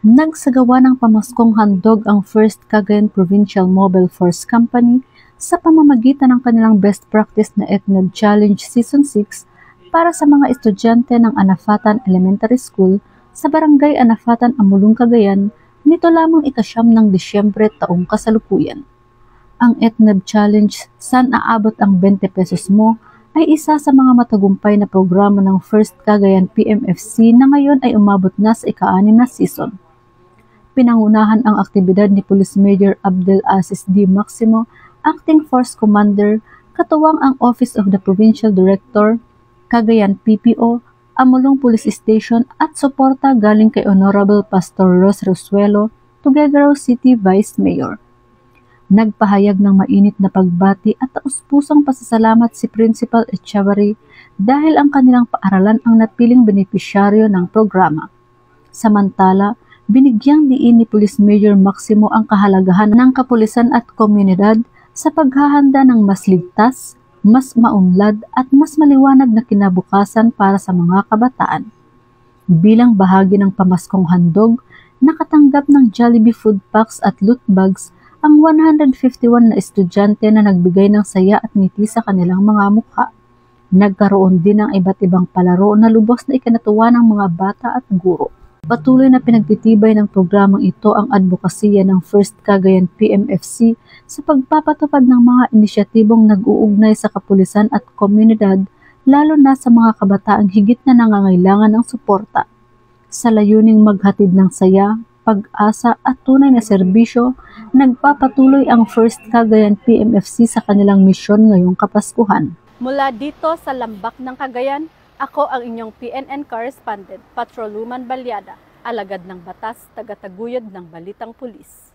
Nagsagawa ng pamaskong handog ang First Cagayan Provincial Mobile Force Company sa pamamagitan ng kanilang Best Practice na ETNEB Challenge Season 6 para sa mga estudyante ng Anafatan Elementary School sa Barangay Anafatan, Amulong, Cagayan nito lamang ika-9 ng Disyembre taong kasalukuyan. Ang ETNEB Challenge, Saan Aabot ang 20 Pesos Mo, ay isa sa mga matagumpay na programa ng First Cagayan PMFC na ngayon ay umabot na sa ika-6 na season. Pinangunahan ang aktibidad ni Police Major Abdel Aziz D. Maximo, Acting Force Commander, katuwang ang Office of the Provincial Director, Cagayan PPO, Amulong Police Station at suporta galing kay Honorable Pastor Ros Rosuelo, Tuguegarao City Vice Mayor. Nagpahayag ng mainit na pagbati at taus-pusong pasasalamat si Principal Echeverry dahil ang kanilang paaralan ang napiling benepisyaryo ng programa. Samantala, binigyang diin ni Police Major Maximo ang kahalagahan ng kapulisan at komunidad sa paghahanda ng mas ligtas, mas maunlad at mas maliwanag na kinabukasan para sa mga kabataan. Bilang bahagi ng pamaskong handog, nakatanggap ng Jollibee food packs at loot bags ang 151 na estudyante na nagbigay ng saya at ngiti sa kanilang mga mukha. Nagkaroon din ng iba't ibang palaro na lubos na ikinatuwa ng mga bata at guro. Patuloy na pinagtitibay ng programang ito ang advokasya ng First Cagayan PMFC sa pagpapatupad ng mga inisyatibong nag-uugnay sa kapulisan at komunidad, lalo na sa mga kabataang higit na nangangailangan ng suporta. Sa layuning maghatid ng saya, pag-asa at tunay na serbisyo, nagpapatuloy ang First Cagayan PMFC sa kanilang misyon ngayong Kapaskuhan. Mula dito sa Lambak ng Cagayan, ako ang inyong PNN correspondent, Patroluman Balyada, alagad ng batas, tagataguyod ng Balitang Pulis.